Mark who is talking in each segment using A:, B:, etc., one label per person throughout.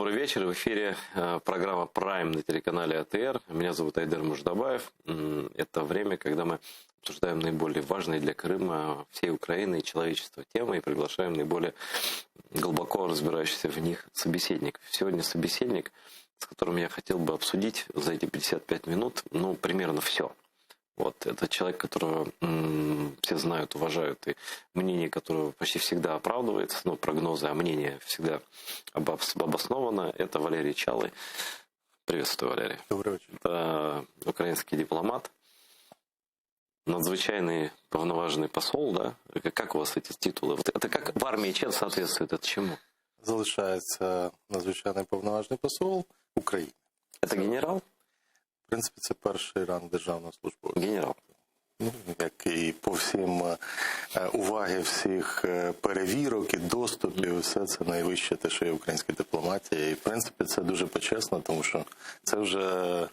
A: Добрый вечер. В эфире программа «Прайм» на телеканале АТР. Меня зовут Айдар Муждабаев. Это время, когда мы обсуждаем наиболее важные для Крыма, всей Украины и человечества темы и приглашаем наиболее глубоко разбирающихся в них собеседников. Сегодня собеседник, с которым я хотел бы обсудить за эти 55 минут, примерно все. Вот, это человек, которого все знают, уважают, и мнение которого почти всегда оправдывается, прогнозы, а мнение всегда обосновано. Это Валерий Чалый. Приветствую, Валерий.
B: Добрый вечер.
A: Это украинский дипломат, надзвичайный повноважный посол, да? Как у вас эти титулы? Вот это как в армии чем соответствует это чему?
B: Залишається надзвичайний повноважний посол України.
A: Это генерал?
B: В принципі, це перший ранг державного службовця.
A: Генерал.
B: Як і по всім уваги всіх перевірок і доступів, все це найвище те, що є в українській дипломатії. І, в принципі, це дуже почесно, тому що це вже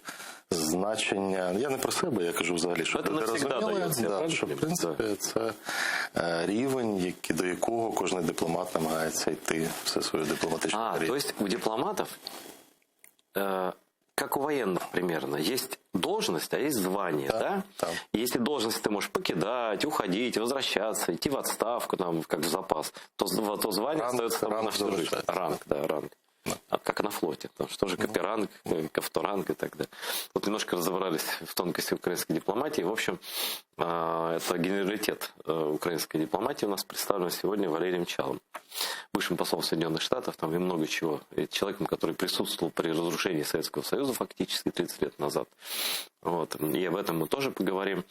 B: значення... Я не про себе, я кажу взагалі, що люди розуміли, що, в принципі, це рівень, до якого кожен дипломат намагається йти все свою дипломатичну кар'єру.
A: То есть у дипломатов... Как у военных примерно. Есть должность, а есть звание, да?
B: Да.
A: И если должность ты можешь покидать, уходить, возвращаться, идти в отставку, как в запас, то звание остается на что жить. Ранг, да, ранг. Да. Как на флоте. Что же каперанг, кавторанг и так далее. Вот немножко разобрались в тонкости украинской дипломатии. В общем, это генералитет украинской дипломатии у нас представлен сегодня Валерием Чалым, бывшим послом Соединенных Штатов, там и много чего. И человеком, который присутствовал при разрушении Советского Союза фактически 30 лет назад. Вот. И об этом мы тоже поговорим.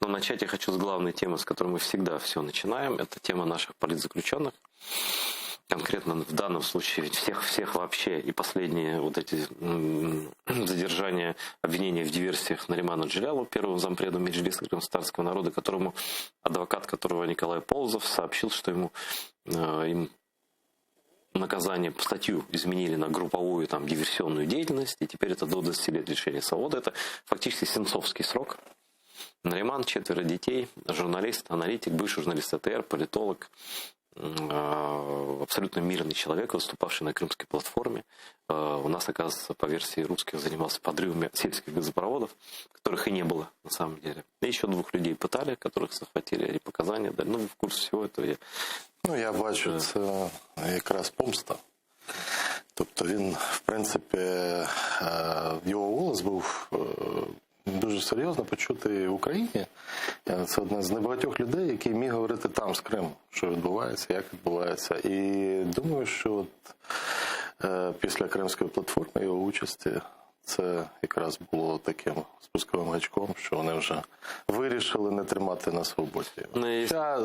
A: Но начать я хочу с главной темы, с которой мы всегда все начинаем. Это тема наших политзаключенных. Конкретно в данном случае всех вообще, и последние вот эти задержания, обвинения в диверсиях Наримана Джилялу, первого зампреда Меджлиса крымстатарского народа, которому адвокат которого Николай Полозов сообщил, что им наказание, статью изменили на групповую диверсионную деятельность, и теперь это до 20 лет лишения свободы. Это фактически сенцовский срок. Нариман, 4 детей, журналист, аналитик, бывший журналист АТР, политолог, абсолютно мирный человек, выступавший на Крымской платформе. У нас, оказывается, по версии русских, занимался подрывами сельских газопроводов, которых и не было на самом деле. И еще 2 людей пытали, которых захватили, и показания дали. В курс всего этого
B: я бачу, це якраз помста. Тобто він, в принципі, його голос був дуже серйозно почути в Україні. Це одне з небагатьох людей, який міг говорити там, з Криму, що відбувається, як відбувається. І думаю, що після Кримської платформи його участі це якраз було таким спусковим гачком, що вони вже вирішили не тримати на свободі.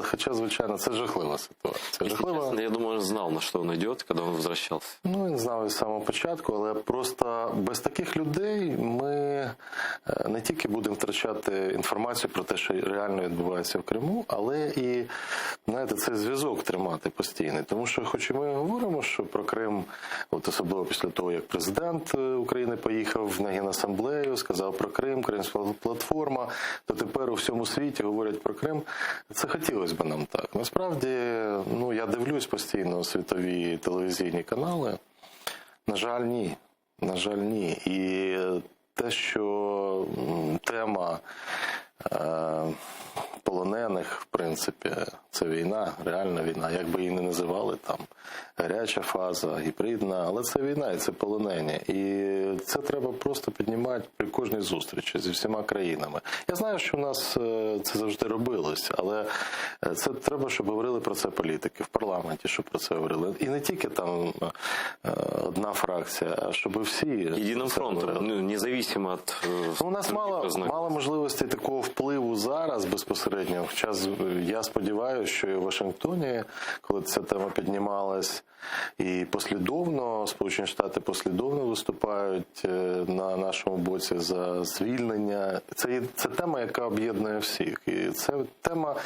B: Хоча, звичайно, це жахлива ситуація.
A: Я думаю, он знал, на что он идет, когда он возвращался.
B: Він знав із самого початку, але просто без таких людей ми не тільки будемо втрачати інформацію про те, що реально відбувається в Криму, але і, цей зв'язок тримати постійний. Тому що, хоч і ми говоримо, що про Крим, особливо після того, як президент України поїхав на Генасамблею, сказав про Крим, Кримська платформа, то тепер у всьому світі говорять про Крим. Це хотілося б нам так. Насправді, я дивлюсь постійно світові телевізійні канали. На жаль, ні. На жаль, ні. І те, що тема полонених, в принципі, це війна, реальна війна, як би її не називали, гаряча фаза, гібридна, але це війна і це полонені. І це треба просто піднімати при кожній зустрічі зі всіма країнами. Я знаю, що у нас це завжди робилось, але це треба, щоб говорили про це політики в парламенті, щоб про це говорили. І не тільки одна фракція, а щоб всі...
A: Єдиним фронтом, независимо від...
B: У нас мало можливостей такого впливу зараз безпосередньо. Хоча я сподіваюся, що і в Вашингтоні, коли ця тема піднімалась, і послідовно, Сполучені Штати послідовно виступають на нашому боці за звільнення. Це тема, яка об'єднує всіх. І це тема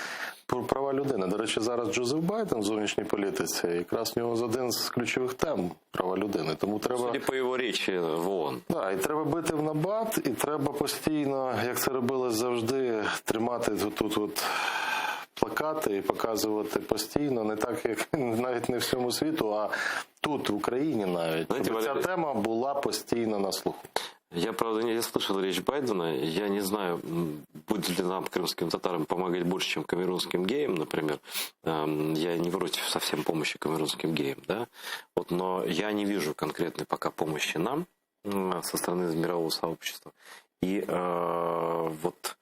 B: про права людини. До речі, зараз Джозеф Байден в зовнішній політиці, якраз в нього один з ключових тем права людини. Тому треба...
A: Судя по його речі в ООН.
B: Так, і треба бити в набат, і треба постійно, як це робилось завжди, тримати тут плакати і показувати постійно, не так, як навіть не всьому світу, а тут, в Україні навіть. Знаете, ця тема була постійно на слуху.
A: Я, правда, не слышал речь Байдена. Я не знаю, будет ли нам, крымским татарам, помогать больше, чем камерунским геям, например. Я не против совсем помощи камерунским геям, да? Вот, но я не вижу конкретной пока помощи нам со стороны мирового сообщества. И вот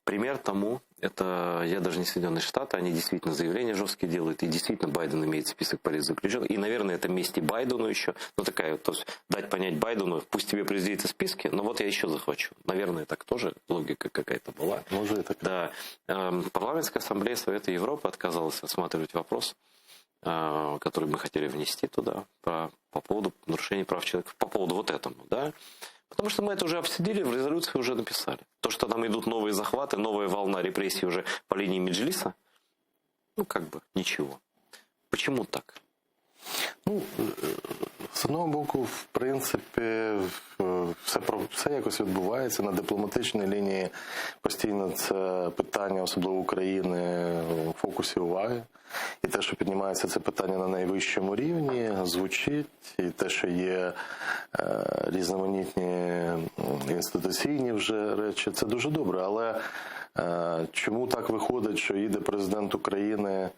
A: пример тому, это я даже не Соединенные Штаты, они действительно заявления жесткие делают, и действительно Байден имеет список политзаключенных, и, наверное, это месть и Байдену еще, ну такая, то есть дать понять Байдену, пусть тебе президент в списке, но вот я еще захвачу. Наверное, так тоже логика какая-то была.
B: Может, так.
A: Да. Парламентская ассамблея Совета Европы отказалась рассматривать вопрос, который мы хотели внести туда, по поводу нарушения прав человека, по поводу вот этому, да. Потому что мы это уже обсудили, в резолюции уже написали. То, что там идут новые захваты, новая волна репрессий уже по линии Меджлиса, ну, как бы, ничего. Почему так?
B: Ну, з одного боку, в принципі, все якось відбувається. На дипломатичній лінії постійно це питання, особливо України, в фокусі уваги. І те, що піднімається це питання на найвищому рівні, звучить, і те, що є різноманітні інституційні вже речі, це дуже добре. Але чому так виходить, що їде президент України?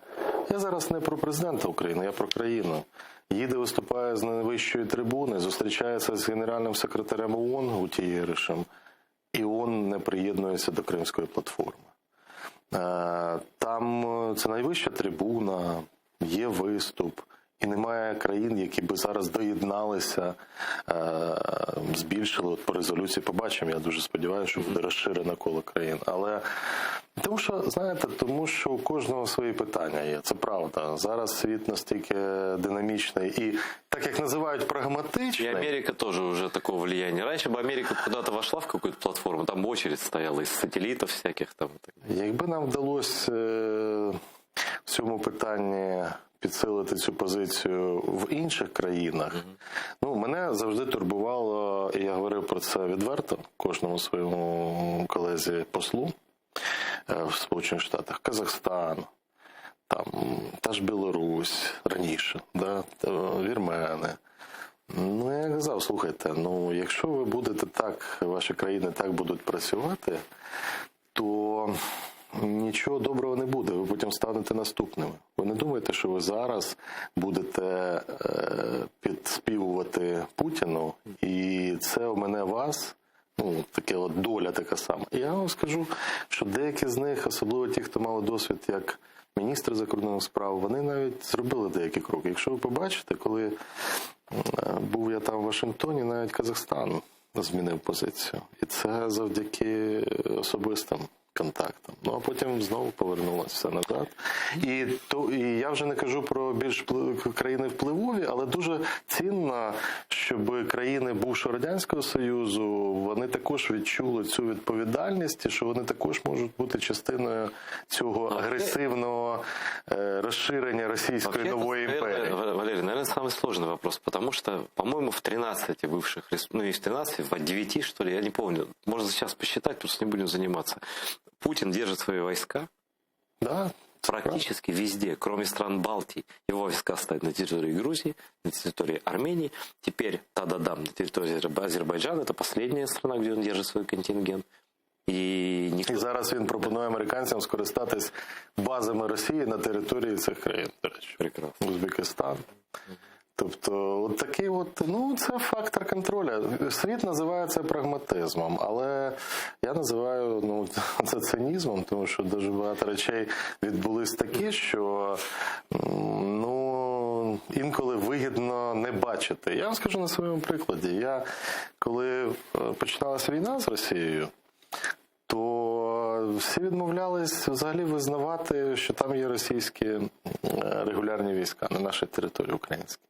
B: Я зараз не про президента України, я про країну. Їде, виступає з найвищої трибуни, зустрічається з генеральним секретарем ООН Гутієришем, і ООН не приєднується до Кримської платформи. Там це найвища трибуна, є виступ, і немає країн, які би зараз доєдналися, збільшили. От по резолюції побачимо, я дуже сподіваюся, що буде розширено коло країн. Але тому що, знаєте, тому що у кожного свої питання є, це правда. Зараз світ настільки динамічний і, так як називають, прагматичний.
A: И Америка тоже уже такого влияния. Раньше бы Америка куда-то вошла в какую-то платформу, там очередь стояла из сателлитов всяких там.
B: Якби нам вдалося в цьому питанні підсилити цю позицію в інших країнах, ну, мене завжди турбувало, і я говорив про це відверто кожному своєму колезі-послу в Сполучених Штатах, Казахстан, там, та ж Білорусь раніше, да, вірмени. Ну, я казав, слухайте, ну, якщо ви будете так, ваші країни так будуть працювати, то нічого доброго не буде, ви потім станете наступними. Ви не думаєте, що ви зараз будете підспівувати Путіну, і це у мене вас, ну, таке от доля така сама. І я вам скажу, що деякі з них, особливо ті, хто мали досвід як міністри закордонних справ, вони навіть зробили деякі кроки. Якщо ви побачите, коли був я там в Вашингтоні, навіть Казахстан змінив позицію. І це завдяки особистим контактам. Ну, а потім знову повернулося все назад. І я вже не кажу про більш країни впливові, але дуже цінно, щоб країни бувшого Радянського Союзу, вони також відчули цю відповідальність, і що вони також можуть бути частиною цього агресивного розширення російської нової імперії.
A: Валерий, наверное, самый сложный вопрос, потому что, по-моему, в 13 бывших, ну не в 13, в 9, что ли, я не помню, можно сейчас посчитать, просто не будем заниматься. Путин держит свои войска,
B: да,
A: практически везде, кроме стран Балтии. Его войска стоят на территории Грузии, на территории Армении. Теперь Тададам на территории Азербайджана. Это последняя страна, где он держит свой контингент. І
B: зараз він пропонує американцям скористатись базами Росії на території цих країн, до речі.
A: Прекрасно.
B: Узбекистан. Тобто, от такий от, ну, це фактор контролю. Світ називає це прагматизмом, але я називаю, ну, це цинізмом, тому що дуже багато речей відбулись такі, що, ну, інколи вигідно не бачити. Я вам скажу на своєму прикладі. Я, коли починалася війна з Росією, то всі відмовлялись взагалі визнавати, що там є російські регулярні війська на нашій території українській.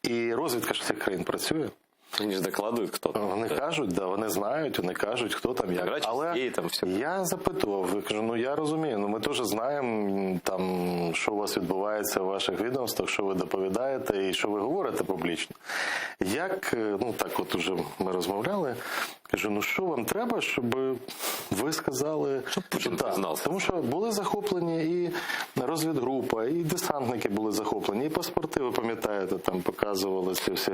B: І розвідка ж цих країн працює.
A: Они же докладывают, кто там.
B: Вони кажуть, да, вони знають, вони кажуть, хто там як. Але
A: там все.
B: я запитував, я кажу, ну я розумію, ну ми теж знаємо, там, що у вас відбувається в ваших відомствах, що ви доповідаєте і що ви говорите публічно. Як, ну так от уже ми розмовляли, кажу, ну що вам треба, щоб ви сказали,
A: щоб Путін
B: так.
A: признався.
B: Тому що були захоплені і розвідгрупа, і десантники були захоплені, і паспорти, ви пам'ятаєте, там показували ці всі.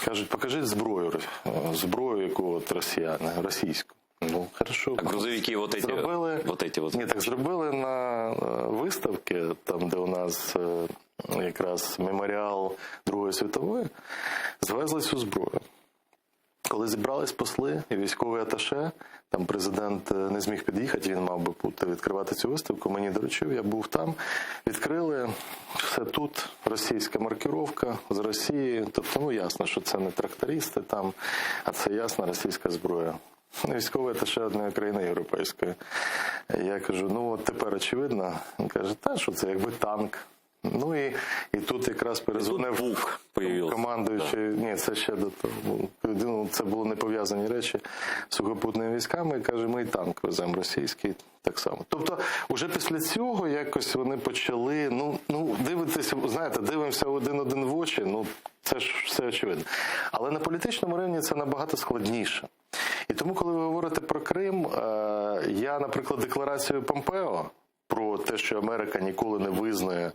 B: Кажуть, покажіть зброю, яку от росіяни, російську. Ну, хорошо.
A: А грузовики вот эти,
B: зробили,
A: вот эти вот.
B: Ні, так зробили на виставки, там, де у нас якраз меморіал Другої світової, звезли цю зброю. Коли зібрались посли і військовий аташе, там президент не зміг під'їхати, він мав би бути відкривати цю виставку, мені доручив, я був там, відкрили, все тут, російська маркировка з Росії, тобто, ну, ясно, що це не трактористи там, а це ясна російська зброя. Військовий аташе однієї країни європейської. Я кажу, ну, от тепер очевидно. Він каже, та, що це якби танк. Ну і тут якраз перезвонив командуючий, да. Ні, це ще до того. Ну, це були не пов'язані речі з сухопутними військами, і каже, ми і танк веземо російський, так само. Тобто, уже після цього якось вони почали, ну дивитися, знаєте, дивимося один в очі, ну, це ж все очевидно. Але на політичному рівні це набагато складніше. І тому, коли ви говорите про Крим, я, наприклад, декларацію Помпео, про те, що Америка ніколи не визнає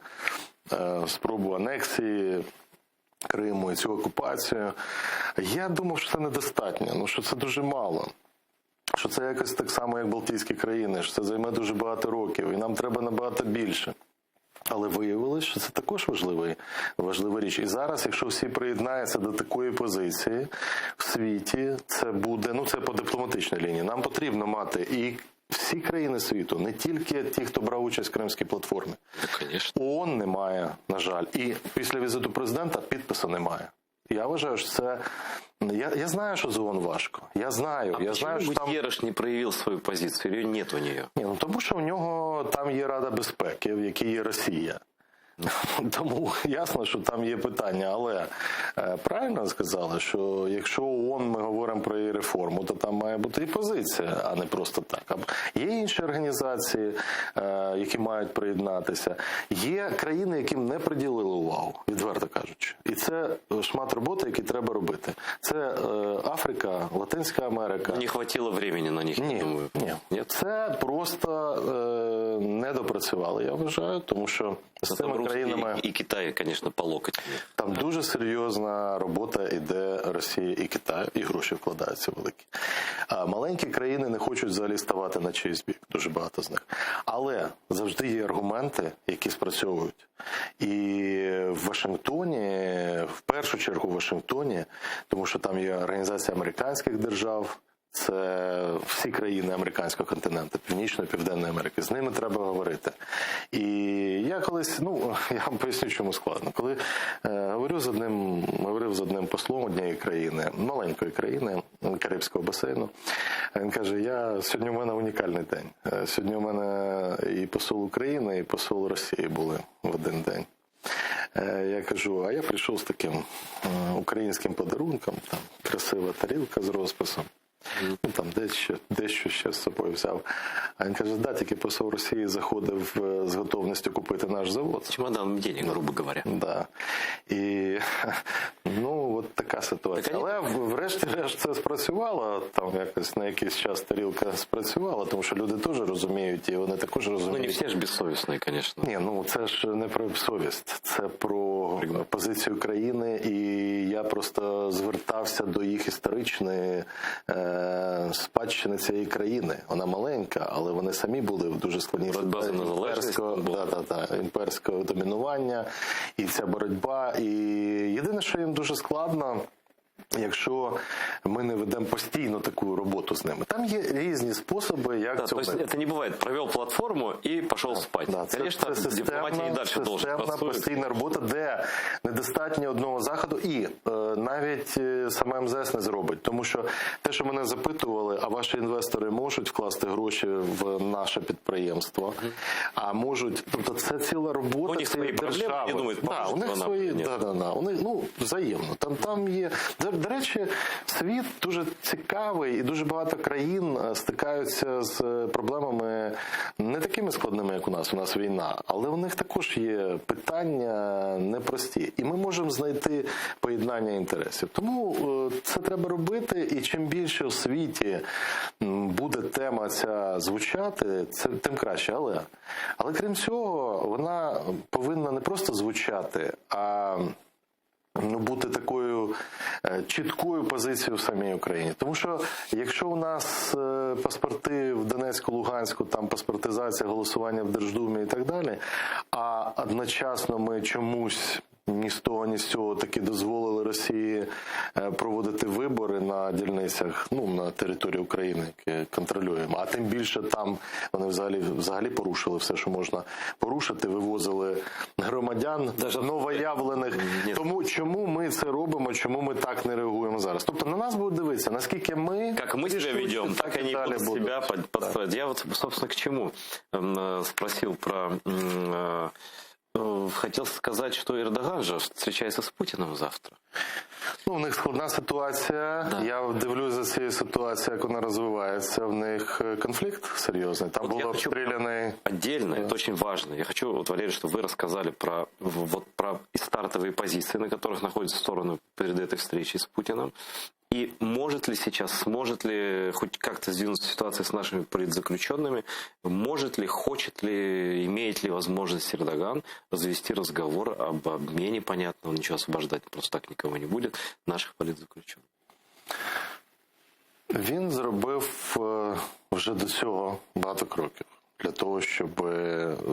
B: спробу анексії Криму і цю окупацію, я думав, що це недостатньо, ну, що це дуже мало. Що це якось так само, як Балтійські країни, що це займе дуже багато років, і нам треба набагато більше. Але виявилось, що це також важлива річ. І зараз, якщо всі приєднаються до такої позиції в світі, це буде, ну це по дипломатичній лінії, нам потрібно мати і всі країни світу, не тільки ті, хто брав участь в Кримській платформі. ООН немає, на жаль. І після візиту президента підпису немає. Я вважаю, що це... Я знаю, що з ООН важко. Я знаю, що там...
A: Гутерреш не проявив свою позицію, її нет у нього?
B: Ні, ну тому що у нього там є Рада безпеки, в якій є Росія. Тому ясно, що там є питання, але правильно сказали, що якщо ООН ми говоримо про її реформу, то там має бути і позиція, а не просто так. Є інші організації, які мають приєднатися. Є країни, яким не приділили увагу, відверто кажучи. І це шмат роботи, який треба робити. Це Африка, Латинська Америка.
A: Не хватило времени на них,
B: ні,
A: я думаю.
B: Ні. Це просто не допрацювали, я вважаю, тому що з цими країнами...
A: І Китай, звісно, по локоть.
B: Там дуже серйозна робота йде Росії і Китаю, і гроші вкладаються великі. А маленькі країни не хочуть взагалі ставати на чийсь бік, дуже багато з них. Але завжди є аргументи, які спрацьовують. І в Вашингтоні, в першу чергу в Вашингтоні, тому що там є Організація американських держав, це всі країни американського континенту, Північної, Південної Америки. З ними треба говорити. І я колись, я вам поясню, чому складно. Коли говорив з одним послом однієї країни, маленької країни, Карибського басейну, він каже, сьогодні у мене унікальний день. Сьогодні у мене і посол України, і посол Росії були в один день. Я кажу, а я прийшов з таким українським подарунком, там красива тарілка з розписом. Ну, там дещо ще з собою взяв. А він каже, тільки посол Росії заходив з готовністю купити наш завод.
A: Чемодан денег, грубо говоря.
B: Да. І, от така ситуація. Але врешті-решт це спрацювало, там якось на якийсь час тарілка спрацювала, тому що люди теж розуміють, і вони також розуміють.
A: Ну, не всі ж безсовісні, звісно.
B: Ні, це ж не про совість, це про позицію країни, і я просто звертався до їх історичної спадщини цієї країни. Вона маленька, але вони самі були в дуже складній імперського домінування, і ця боротьба. І єдине, що їм дуже складно, якщо ми не ведемо постійно таку роботу з ними. Там є різні способи, як
A: Да,
B: це
A: то есть
B: робити.
A: это не бывает, провел платформу и пошел спать.
B: Да,
A: Конечно, дипломатия и дальше должен
B: системна
A: построить.
B: постійна робота, де недостатньо одного заходу, і навіть сама МЗС не зробить. Тому що те, що мене запитували, а ваші інвестори можуть вкласти гроші в наше підприємство, а можуть, тобто це ціла робота.
A: У них свої проблеми, вони думають,
B: да, у них
A: поможуть
B: свої,
A: нам.
B: у них, взаємно. Там є, до речі, світ дуже цікавий, і дуже багато країн стикаються з проблемами не такими складними, як у нас. У нас війна, але у них також є питання непрості. І ми можемо знайти поєднання інтересів. Тому це треба робити, і чим більше у світі буде тема ця звучати, тим краще. Але крім цього, вона повинна не просто звучати, а бути такою чіткою позицією в самій Україні. Тому що якщо у нас паспорти в Донецьку, Луганську, там паспортизація, голосування в Держдумі і так далі, а одночасно ми чомусь ні з того, ні з цього таки дозволили Росії проводити вибори на дільницях, на території України, які контролюємо. А тим більше там вони взагалі порушили все, що можна порушити, вивозили громадян, новоявлених. Тому чому ми це робимо, чому ми так не реагуємо зараз? Тобто на нас будуть дивитися, наскільки ми...
A: Как мы себя ведем, так они будут себя подстраивать. Я вот, собственно, к чему спросил про... Хотел сказать, что Эрдоган же встречается с Путиным завтра.
B: У них складна ситуація. Да. Я дивлюсь за цією ситуацією, як вона розвивається. В них конфликт серйозний. Там було обстріляний...
A: Отдельно, это очень важно. Я хочу, Валерий, чтобы вы рассказали про стартовые позиции, на которых находятся стороны перед этой встречей с Путиным. И сможет ли хоть как-то сдвинуться ситуация с нашими политзаключенными, может ли, хочет ли, имеет ли возможность Эрдоган завести разговор об обмене, понятно, он ничего освобождать просто так никого не будет, наших политзаключенных?
B: Він зробив вже до цього багато кроків для того, щоб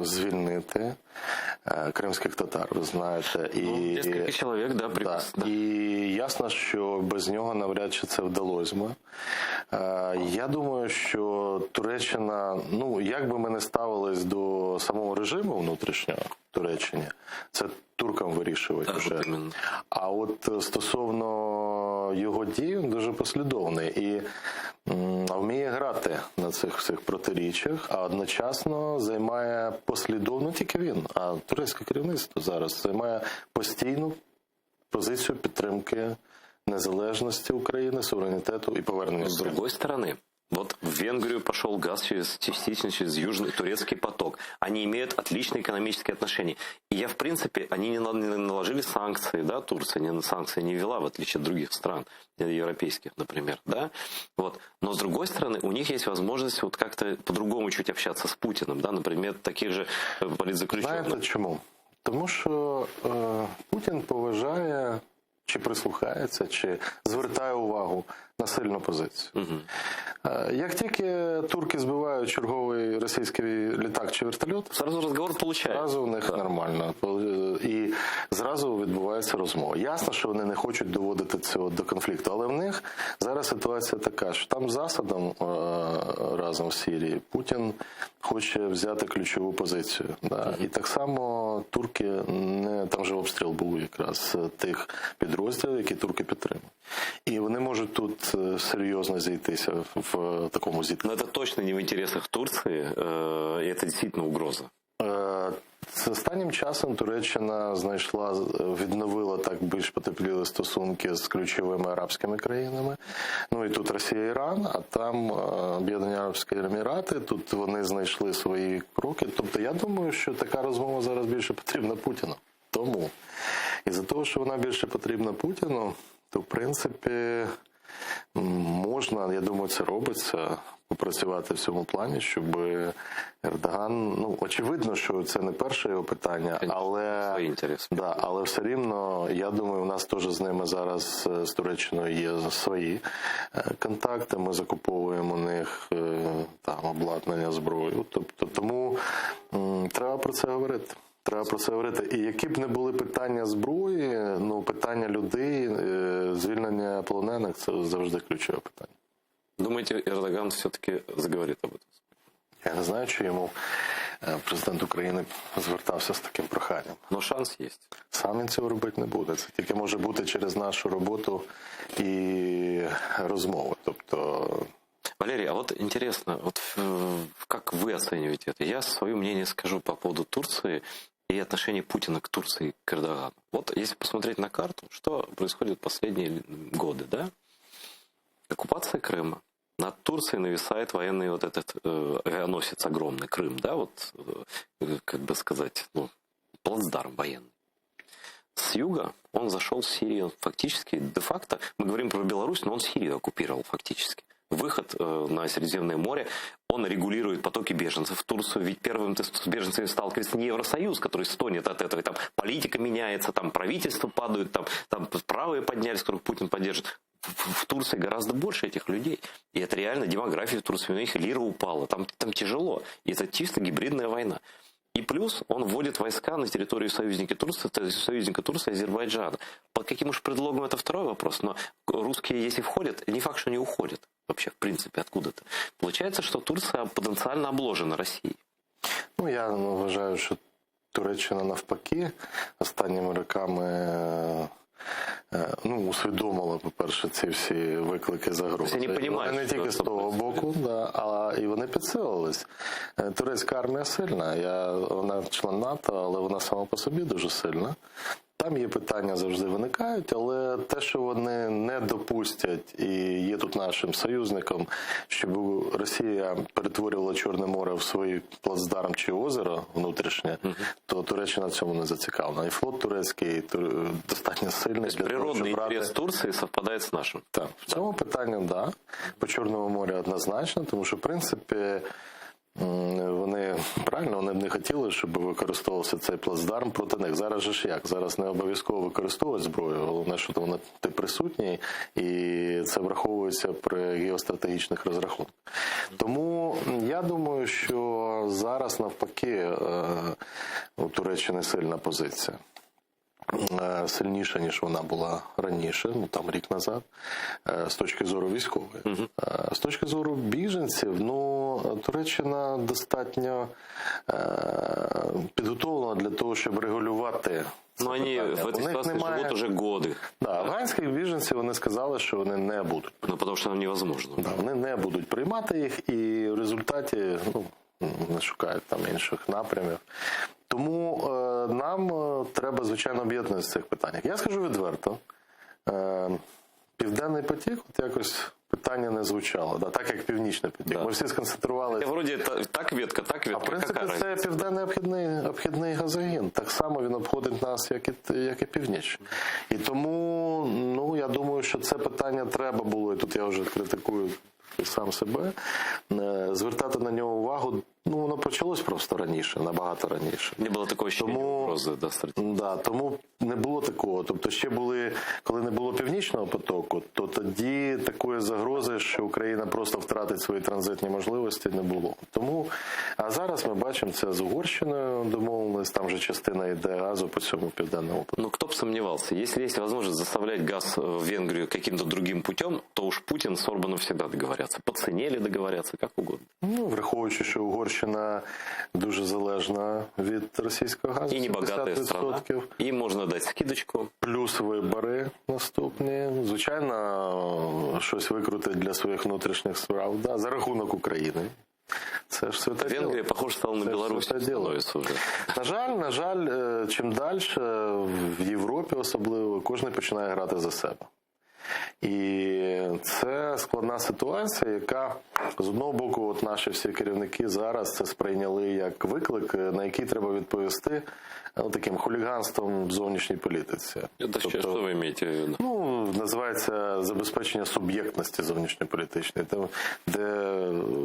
B: звільнити кримських татар, ви знаєте.
A: Декілька чоловік, да, припис.
B: Да. І ясно, що без нього навряд чи це вдалося би. Я думаю, що Туреччина, як би ми не ставились до самого режиму внутрішнього Туреччині, це туркам вирішувати вже. А от стосовно його дій, він дуже послідовний і вміє грати на цих всіх протиріччях, а одночасно займає послідовно, не тільки він, а турецьке керівництво зараз займає постійну позицію підтримки незалежності України, суверенітету і повернення.
A: С другой стороны, вот в Венгрию пошел газ частично через Южный турецкий поток. Они имеют отличные экономические отношения. И в принципе, они не наложили санкции, да, Турция санкции не ввела, в отличие от других стран, европейских, например, да. Вот. Но с другой стороны, у них есть возможность вот как-то по-другому чуть общаться с Путиным, да, например, таких же политзаключенных.
B: Знаєте чому? Тому що Путін поважає, чи прислухається, чи звертає увагу на сильну позицію. Як тільки турки збивають черговий російський літак чи вертольот,
A: зразу розговор получає.
B: Зразу у них нормально. І зразу відбувається розмова. Ясно, що вони не хочуть доводити цього до конфлікту, але в них зараз ситуація така, що там з Асадом разом в Сирії Путін хоче взяти ключову позицію. Да? І так само турки, там же обстріл був якраз тих підрозділів, які турки підтримують. І вони можуть тут серйозно зійтися в такому зіткненні.
A: Но это точно не в интересах Турции, и это действительно угроза.
B: З останнім часом Туреччина відновила так більш потепліли стосунки з ключовими арабськими країнами. І тут Росія, Іран, а там Об'єднані Арабські Емірати, тут вони знайшли свої кроки. Тобто я думаю, що така розмова зараз більше потрібна Путіну. Тому, із-за того, що вона більше потрібна Путіну, то в принципі можна, я думаю, це робиться, попрацювати в цьому плані, щоб Ердоган, очевидно, що це не перше його питання, але все рівно, я думаю, у нас теж з ними зараз, з Туреччиною, є свої контакти, ми закуповуємо у них там обладнання, зброю, тобто тому треба про це говорити. Треба про це говорити. І які б не були питання зброї, ну, питання людей, звільнення полонених – це завжди ключове питання.
A: Думаете, Ердоган все-таки заговорит об этом?
B: Я не знаю, чи йому президент України звертався з таким проханням.
A: Но шанс есть.
B: Сам він цього робити не буде. Це тільки може бути через нашу роботу і розмови. Тобто...
A: Валерий, а вот интересно, вот как вы оцениваете это? Я свое мнение скажу по поводу Турции и отношения Путина к Турции, к Эрдогану. Вот если посмотреть на карту, что происходит в последние годы, да? Оккупация Крыма. Над Турцией нависает военный вот этот авианосец огромный, Крым, да, вот, как бы сказать, ну, плацдарм военный. С юга он зашел в Сирию, фактически, де-факто, мы говорим про Беларусь, но он Сирию оккупировал фактически. Выход на Средиземное море, он регулирует потоки беженцев в Турцию, ведь первым с беженцами сталкивается не Евросоюз, который стонет от этого, и там политика меняется, там правительства падают, там правые поднялись, которых Путин поддержит. В Турции гораздо больше этих людей. И это реально демография в Турции. У них лира упала. Там тяжело. И это чисто гибридная война. И плюс он вводит войска на территорию союзника Турции, Азербайджана. Под каким уж предлогом, это второй вопрос. Но русские, если входят, не факт, что они уходят. Вообще, в принципе, откуда-то. Получается, что Турция потенциально обложена Россией.
B: Ну, я вважаю, що Туреччина навпаки останніми роками усвідомила, по-перше, ці всі виклики загрози. Вони не тільки з того боку, а і вони підсилились. Турецька армія сильна, вона член НАТО, але вона сама по собі дуже сильна. Там є питання, завжди виникають, але те, що вони не допустять, і є тут нашим союзником, щоб Росія перетворювала Чорне море в свій плацдарм чи озеро внутрішнє, то Туреччина в цьому не зацікавлена. І флот турецький достатньо сильний.
A: Природний інтерес Турції совпадає з нашим.
B: Так, в цьому питанні, так. По Чорному морю однозначно, тому що, в принципі, вони б не хотіли, щоб використовувався цей плацдарм проти них. Зараз же ж як? Зараз не обов'язково використовувати зброю, головне, що ти присутній, і це враховується при геостратегічних розрахунках. Тому я думаю, що зараз навпаки у Туреччини сильна позиція. Сильніша, ніж вона була раніше, там рік назад, з точки зору військової. З точки зору біженців, Туреччина достатньо підготовлена для того, щоб регулювати.
A: Но они в этой ситуации живут уже годы.
B: Да, афганських біженців вони сказали, що вони не будуть.
A: Потому що невозможно.
B: Да, вони не будуть приймати їх, і в результаті не шукають там інших напрямів. Тому нам треба, звичайно, об'єднатися в цих питаннях. Я скажу відверто, Південний потік, якось питання не звучало, так як Північний потік. Ми всі сконцентрувалися.
A: Вроді так ветка.
B: А в принципі це Південний обхідний газогін. Так само він обходить нас, як і Північний. І тому, я думаю, що це питання треба було, і тут я вже критикую сам себе, звертати на нього увагу. Воно почалось просто раніше, набагато раніше.
A: Не було такої ще угрози,
B: тому не було такого. Тобто ще були, коли не було Північного потоку, то тоді такої загрози, що Україна просто втратить свої транзитні можливості, не було. Тому, а зараз ми бачимо це з Угорщиною домовленість, там же частина йде газу по цьому південному потоку.
A: Кто бы сомневался, если есть возможность заставлять газ в Венгрию каким-то другим путем, то уж Путин с Орбаном всегда договорятся. По цене или договорятся, как угодно.
B: Враховуючи, що Угорщина дуже залежна від російського газу.
A: І небагата страна. І можна дати скидочку.
B: Плюс вибори наступні. Звичайно, щось викрутить для своїх внутрішніх справ. За рахунок України. Це ж святе діло.
A: Венгрія, похоже, стала на Білорусь.
B: На жаль, чим далі в Європі особливо, кожен починає грати за себе. І це складна ситуація, яка з одного боку наші всі керівники зараз це сприйняли як виклик, на який треба відповісти таким хуліганством в зовнішній політиці.
A: Що ви маєте в виду?
B: Називається забезпечення суб'єктності зовнішньополітичної, де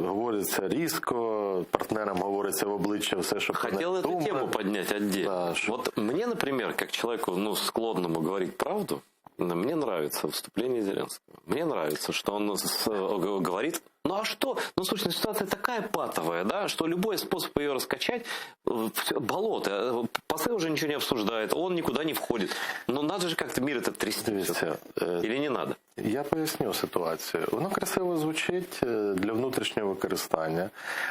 B: говориться різко, партнерам говориться в обличчя все, що про них думає.
A: Хотел эту тему поднять отдельно.
B: Да,
A: вот мне, например, как человеку, склонному говорить правду, Мне нравится выступление Зеленского. Мне нравится, что он говорит, ну а что? Ну, слушай, ситуация такая патовая, да, что любой способ ее раскачать, болото. Посыл уже ничего не обсуждает, он никуда не входит. Но надо же как-то мир этот трясти. Или не надо?
B: Я поясню ситуацію. Воно красиво звучить для внутрішнього використання.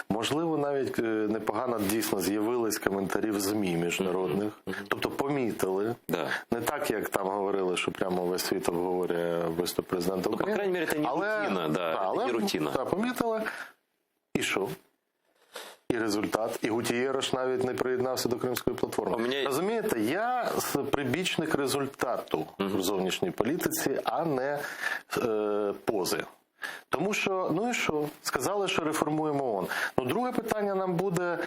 B: Можливо, навіть непогано дійсно з'явились коментарі в ЗМІ міжнародних. Тобто помітили.
A: Да.
B: Не так, як там говорили, що прямо весь світ обговорює виступ президента України.
A: По крайній мірі, це не рутина. Да,
B: але,
A: не рутина.
B: Так, помітили. І що? І результат. І Гутієриш навіть не приєднався до Кримської платформи. Розумієте, я прибічник результату в зовнішній політиці, а не пози. Тому що, ну і що? Сказали, що реформуємо ООН. Ну, друге питання нам буде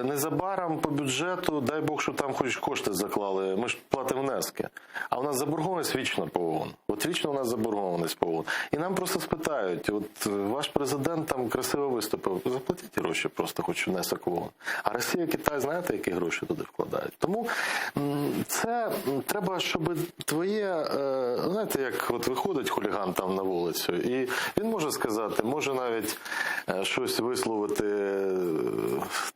B: незабаром по бюджету, дай Бог, що там хоч кошти заклали, ми ж платимо внески. А у нас заборгованість вічно по ООН. От вічно у нас заборгованість по ООН. І нам просто спитають, от ваш президент там красиво виступив, заплатіть гроші просто, хоч внесок в ООН. А Росія, Китай, знаєте, які гроші туди вкладають? Тому це треба, щоб твоє, знаєте, як от виходить хуліган там на вулицю, і він може сказати, може навіть щось висловити,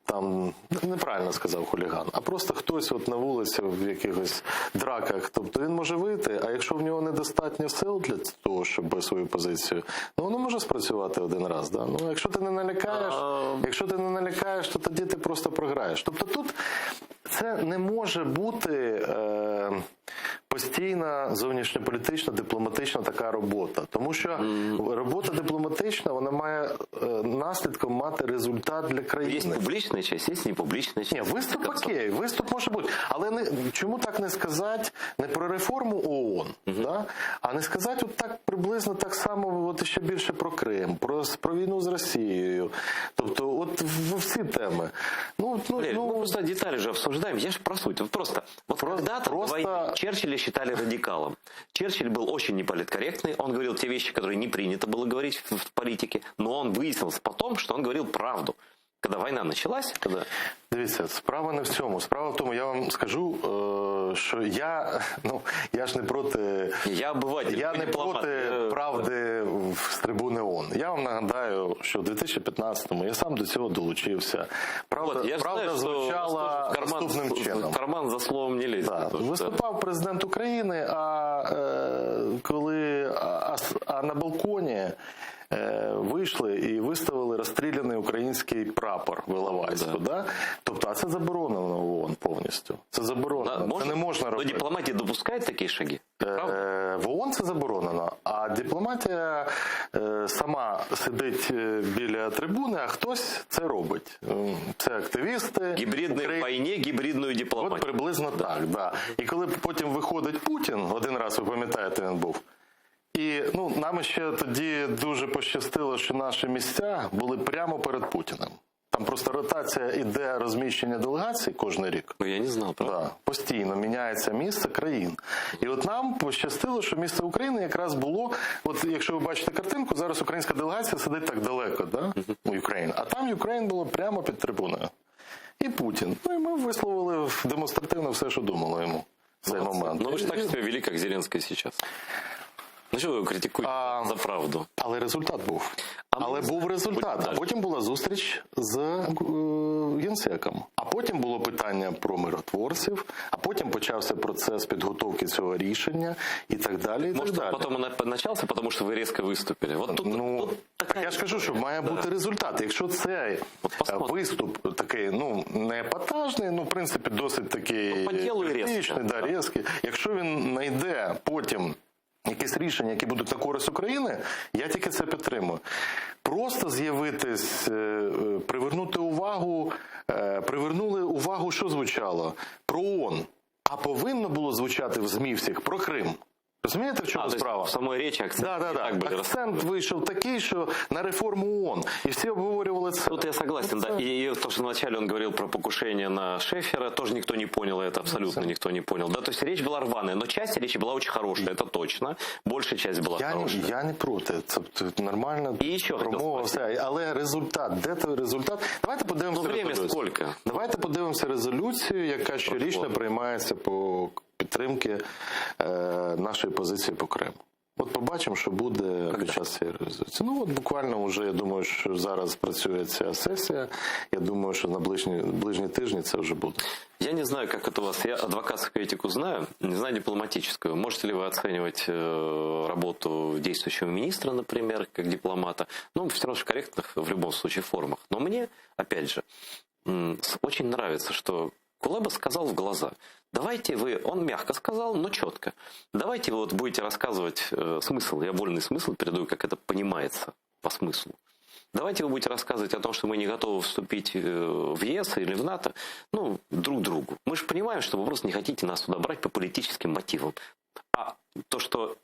B: там, неправильно сказав хуліган, а просто хтось от на вулиці в якихось драках, тобто він може вийти, а якщо в нього недостатньо сил для того, щоб свою позицію, ну воно може спрацювати один раз, да? Ну, якщо ти не налякаєш, то тоді ти просто програєш. Тобто тут це не може бути постійна зовнішньополітична, дипломатична така робота. Тому що робота дипломатична, вона має наслідком мати результат для країни.
A: Є публічна частина, є непублічна частина.
B: Ні, виступ окей, виступ може бути. Але чому так не сказати не про реформу ООН, да? А не сказати от так приблизно так само, от ще більше про Крим, про війну з Росією. Тобто от всі теми.
A: Ну, просто детали же обсуждаем. Я же про суть. Вот просто когда-то Черчилля считали радикалом. Черчилль был очень неполиткорректный. Он говорил те вещи, которые не принято было говорить в политике. Но он выяснилось потом, что он говорил правду. Когда война началась,
B: Дивіться, справа не в цьому. Справа в тому, я вам скажу, що я ж не проти...
A: Я обиватель.
B: Я не проти правди з трибуни ООН. Я вам нагадаю, що в 2015-му я сам до цього долучився. Правда звучала наступним чином.
A: В карман за словом не лізь.
B: Да. Виступав президент України, коли на балконі вийшли і виставили розстріляний український прапор в Іловайську. Да? Тобто, а це заборонено в ООН повністю. Це заборонено. Це не можна робити.
A: Но дипломатія допускає такі шаги?
B: В ООН це заборонено, а дипломатія сама сидить біля трибуни, а хтось це робить. Це активісти.
A: Гібридної війні, гібридної дипломатії.
B: От приблизно так, да. І коли потім виходить Путін, один раз, ви пам'ятаєте, він був, і нам ще тоді дуже пощастило, що наші місця були прямо перед Путіним. Там просто ротація іде розміщення делегацій кожен рік.
A: Я не знав, правда?
B: Да, постійно міняється місце країн. І от нам пощастило, що місце України якраз було, от якщо ви бачите картинку, зараз українська делегація сидить так далеко, да, у Україні, а там Україна було прямо під трибуною. І Путін. Ну і ми висловили демонстративно все, що думали йому в цей момент.
A: Ну ви ж так себе вели, як Зеленський зараз. Ну що ви критикуєте за правду? Але
B: результат був. Був результат. А потім була зустріч з Генсеком. А потім було питання про миротворців, а потім почався процес підготовки цього рішення і так далі.
A: Може, потім почався, тому що ви різко виступили.
B: Так я ж кажу, що має бути результат. Якщо цей виступ такий, не епатажний, в принципі, досить такий критичний, різкий. Якщо він знайде потім якісь рішення, які будуть на користь України, я тільки це підтримую. Просто з'явитись, привернули увагу, що звучало? Про ООН. А повинно було звучати в ЗМІ всіх про Крим. Розумієте, в чому справа?
A: В самої речі акцент.
B: Акцент вийшов такий, що на реформу ООН. І всі обговорювали це.
A: Тут я согласен, да. И то, что вначале он говорил про покушение на Шефера, тоже никто не понял это, абсолютно никто не понял. Да, то есть речь была рваная, но часть речи была очень хорошая, это точно. Большая часть была хорошая.
B: Я не проти, це нормально.
A: І ще
B: промова, все. Але результат, де той результат? Давайте подивимося резолюцію.
A: Сколько?
B: Давайте подивимося резолюцію, яка щорічно приймається по підтримки нашої позиції по Криму. От побачимо, що буде під час цієї реалізації. Ну, от буквально вже, я думаю, що зараз працює ця сесія. Я думаю, що на ближні тижні це вже буде.
A: Я не знаю, как это у вас. Я адвокатскую этику знаю, не знаю дипломатическую. Можете ли вы оценивать работу действующего министра, например, как дипломата? Ну, все равно в корректных, в любом случае, формах. Но мне, опять же, очень нравится, что Кулеба сказал в глаза: давайте вы, он мягко сказал, но четко, давайте вы вот будете рассказывать смысл, я вольный смысл передаю, как это понимается по смыслу. Давайте вы будете рассказывать о том, что мы не готовы вступить в ЕС или в НАТО, ну, друг другу. Мы же понимаем, что вы просто не хотите нас туда брать по политическим мотивам. А то, что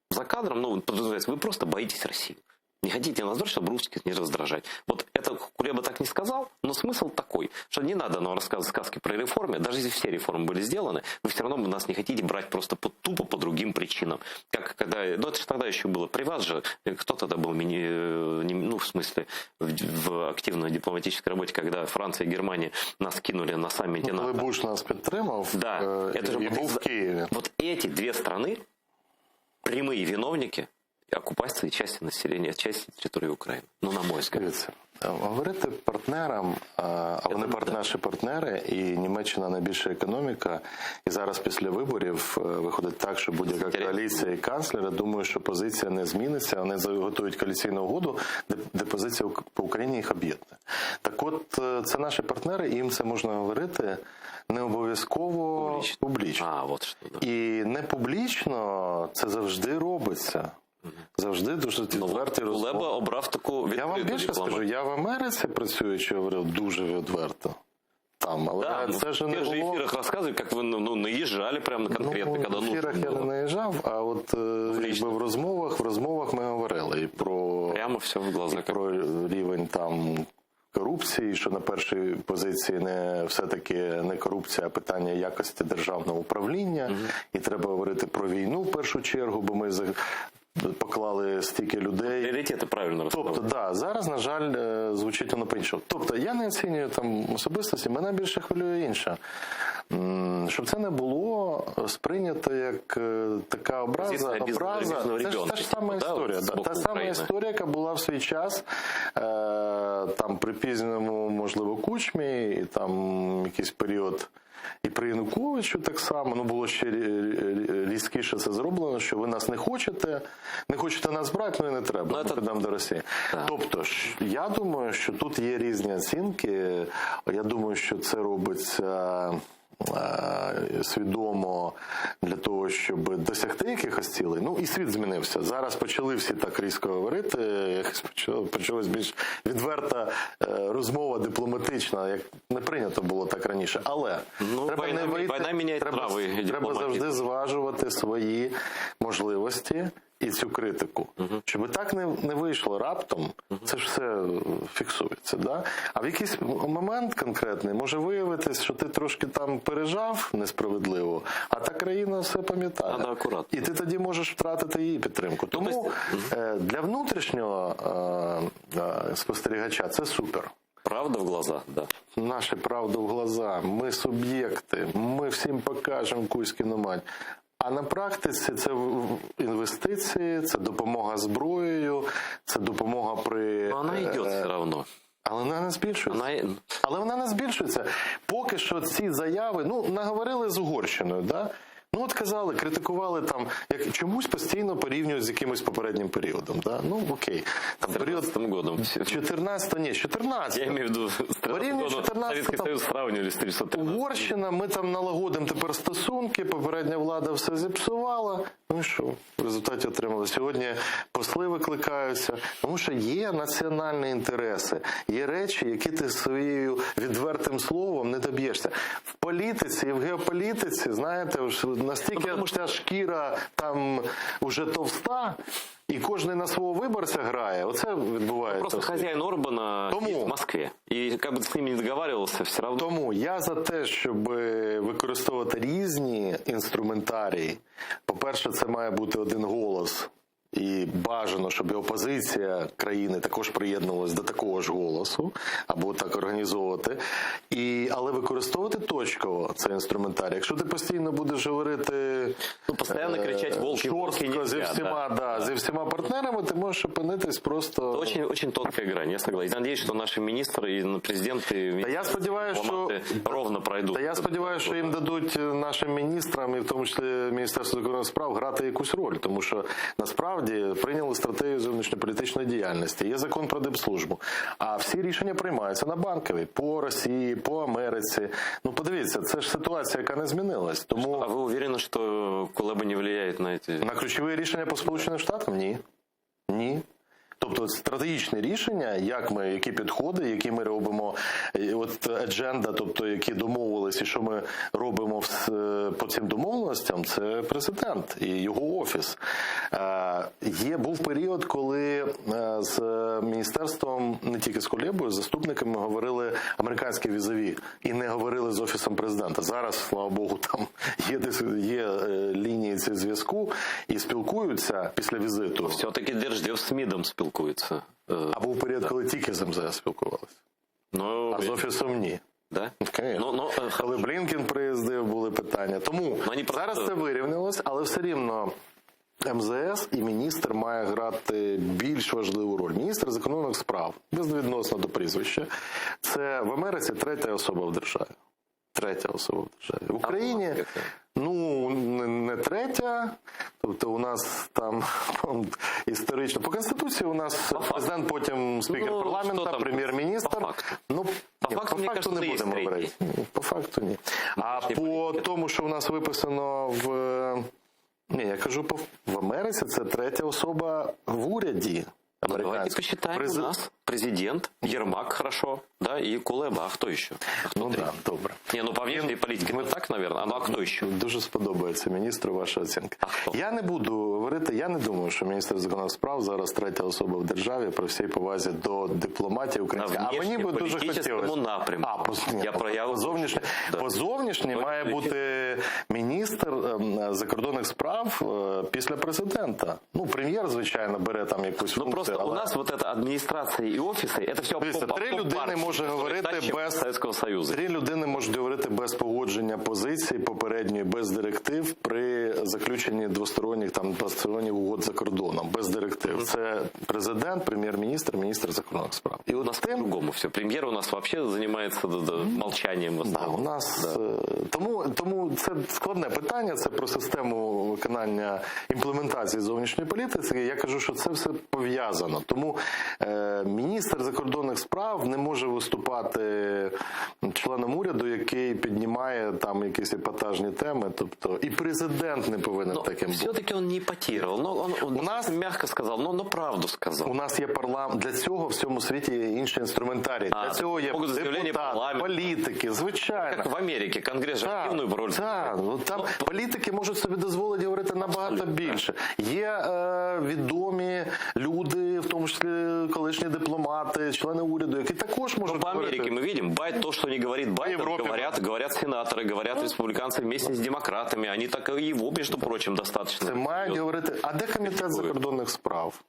A: за кадром, ну, подразумевается, вы просто боитесь России. Не хотите нас брать, чтобы русских не раздражать. Вот это Кулеба так не сказал, но смысл такой, что не надо нам рассказывать сказки про реформы. Даже если все реформы были сделаны, вы все равно нас не хотите брать просто тупо по другим причинам. Как когда, ну это же тогда еще было. При вас же, кто тогда был, ну в смысле, в активной дипломатической работе, когда Франция и Германия нас кинули на саммите НАТО.
B: Коли Буш нас підтримав,
A: да, это же
B: був в Києві.
A: Вот эти две страны, прямые виновники оккупації частини населення, частини території України. Ну, на мой взгляд.
B: Дивіться, говорити партнерам, а вони наші партнери, і Німеччина найбільша економіка, і зараз після виборів виходить так, що будь-яка коаліція і канцлер, думаю, що позиція не зміниться, вони готують коаліційну угоду, де позиція по Україні їх об'єднує. Так от, це наші партнери, і їм це можна говорити не обов'язково публічно.
A: А, от що, да.
B: І не публічно це завжди робиться. Завжди дуже відвертий розмов.
A: Кулеба обрав таку відкриту.
B: Я вам більше скажу, я в Америці працюючи говорив дуже відверто. Там, але
A: да,
B: це ж не було...
A: В ефірах розказують, як ви наїжджали прямо конкретно, коли
B: в ефірах я не наїжджав, а от якби в розмовах ми говорили і про...
A: Прямо все в глаза.
B: І про рівень там корупції, що на першій позиції не все-таки не корупція, а питання якості державного управління. І треба говорити про війну в першу чергу, бо ми поклали стільки людей.
A: Пріоритети правильно розставили.
B: Тобто, да, зараз, на жаль, звучить воно по-іншому. Тобто, я не оцінюю там особистості, мене більше хвилює інше. Щоб це не було сприйнято як така образа. Це ж сама історія. Та сама історія, яка була в свій час там при пізньому, можливо, Кучмі, і там якийсь період і при Януковичу так само, ну було ще різкіше це зроблено, що ви нас не хочете нас брати, ну і не треба, ми підемо до Росії. Так. Тобто ж, я думаю, що тут є різні оцінки, я думаю, що це робиться свідомо для того, щоб досягти якихось цілей. Ну і світ змінився. Зараз почали всі так різко говорити, якось почалась більш відверта розмова дипломатична, як не прийнято було так раніше. Але треба завжди зважувати свої можливості і цю критику. Щоб так не вийшло раптом, це ж все фіксується. Да? А в якийсь момент конкретний може виявитись, що ти трошки там пережав несправедливо, а та країна все пам'ятає. І ти тоді можеш втратити її підтримку. Тому для внутрішнього спостерігача це супер.
A: Правда в глаза, да.
B: Наша правда в глаза. Ми суб'єкти. Ми всім покажемо Кузькіну мать. А на практиці це інвестиції, це допомога зброєю, це допомога при...
A: Но вона йде все одно.
B: Але вона не збільшується. Але вона не збільшується. Поки що ці заяви, ну, наговорили з Угорщиною, да? Ну, от казали, критикували там, як чомусь постійно порівнюють з якимось попереднім періодом, да? Ну, окей. Там період 14.
A: Я маю в виду,
B: порівнюють 14
A: Совєтський Союз сравнювали з 313.
B: Угорщина, ми там налагодимо тепер стосунки, попередня влада все зіпсувала. Ну і що? В результаті отримали. Сьогодні посли викликаються, тому що є національні інтереси, є речі, які ти своєю відвертим словом не доб'єшся. В політиці і в геополітиці, знаєте, настільки ця шкіра там уже товста, і кожен на свого виборця грає. Оце відбувається.
A: Просто хазяїн Орбана в Москві. І як би з ним не договарювався, все одно.
B: Тому я за те, щоб використовувати різні інструментарії. По-перше, це має бути один голос і бажано, щоб і опозиція країни також приєднувалась до такого ж голосу, або так організовувати, але використовувати точково цей інструментарій. Якщо ти постійно будеш говорити
A: постійно кричать «волки, волки» нельзя,
B: зі всіма партнерами, ти можеш опинитись просто...
A: Очень, очень тонкая грань, я согласен. Я надеюсь, что наши министры и президенты ровно пройдут.
B: Та я сподіваюся, що їм дадуть нашим міністрам, і в тому числі Міністерству закордонних справ, грати якусь роль, тому що насправді прийняли стратегію зовнішньополітичної діяльності, є закон про дипслужбу, а всі рішення приймаються на Банковій, по Росії, по Америці. Ну подивіться, це ж ситуація, яка не змінилась. Тому...
A: А ви уверені, що Кулеба не впливає на ці...
B: На ключові рішення по Сполученим Штатам? Ні. Ні. Тобто стратегічне рішення, які підходи, які ми робимо, от адженда, тобто які домовились і що ми робимо по цим домовленостям, це президент і його офіс. Був період, коли з міністерством, не тільки з Кулебою, з заступниками говорили американські візові і не говорили з офісом президента. Зараз, слава Богу, там є лінії цього зв'язку і спілкуються після візиту.
A: Все-таки Держдеп з МІДом спілкується.
B: А був період, коли тільки з МЗС спілкувалися. А з офісом ні.
A: Да?
B: Коли Блінкен приїздив, були питання. Тому зараз це вирівнялось, але все рівно МЗС і міністр має грати більш важливу роль. Міністр закордонних справ, безвідносно до прізвища, це в Америці третя особа в державі. Третя особа в державі. В Україні, не третя, тобто у нас там історично, по Конституції у нас президент, потім спікер парламенту, прем'єр-міністр. По факту не будемо говорити. По факту ні. А по тому, що у нас виписано я кажу, в Америці це третя особа в уряді.
A: Давайте посчитаем, у нас президент, Ермак, хорошо, да, и Кулеба, а хто еще?
B: Добре.
A: По внешней политике, так, наверное, а хто ще?
B: Дуже сподобається міністру ваша оцінка. Я не буду говорити, я не думаю, що міністр закордонних справ зараз третя особа в державі, при всій повазі до дипломатії української. А мені би дуже хотілося. По зовнішній має бути міністр закордонних справ після президента. Прем'єр, звичайно, бере там якусь функцію.
A: У нас вот эта адміністрація і офіси, це все
B: Три людини можуть говорити без погодження позицій попередньої, без директив при заключенні двосторонніх угод за кордоном, без директив. Це президент, прем'єр-міністр, міністр закордонних справ.
A: І у нас по-другому все. Прем'єр у нас взагалі займається мовчанням.
B: Тому це складне питання, це про систему виконання імплементації зовнішньої політики. Я кажу, що це все пов'язано. Тому міністр закордонних справ не може виступати членом уряду, який піднімає там якісь епатажні теми. Тобто і президент не повинен таким бути.
A: Все-таки він не епатував. Он м'яко сказав, но правду сказав.
B: У нас є парламент. Для цього в цьому світі є інші інструментарії. Для цього є депутат, політики, звичайно.
A: Як в Америці, Конгрес же активну роль.
B: Там політики можуть собі дозволити говорити набагато більше. Є відомі люди, в тому числі колишні дипломати, члени уряду, які також можуть
A: по Америке мы видим, Байт то, что не говорит Байден, говорят сенаторы, говорят республиканцы вместе с демократами. Они так и его, между прочим, достаточно.
B: Це мають говорити. А де комітет закордонних справ?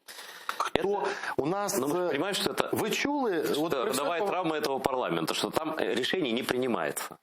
B: У нас...
A: понимаешь, что это...
B: Вы чули?
A: Родовая травма этого парламента, что там решений не принимается.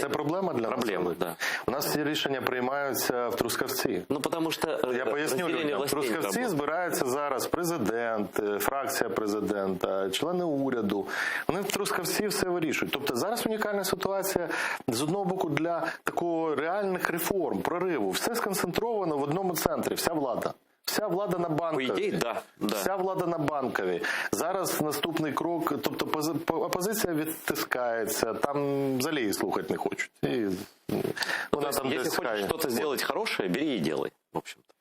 B: Це проблема для нас?
A: Да.
B: У нас ці рішення приймаються в Трускавці.
A: Потому что
B: я поясню людям. В Трускавці збираються зараз президент, фракція президента, члени уряду. Вони в Трускавці все вирішують. Тобто зараз унікальна ситуація з одного боку для такого реальних реформ, прориву. Все сконцентровано в одному центрі, вся влада. Вся влада на Банковій.
A: По ідеї, да.
B: Вся влада на Банковій. Зараз наступний крок, тобто опозиція відтискається, там взагалі її слухати не хочуть.
A: Якщо хочеш щось зробити хороше, бери і делай, в общем-то.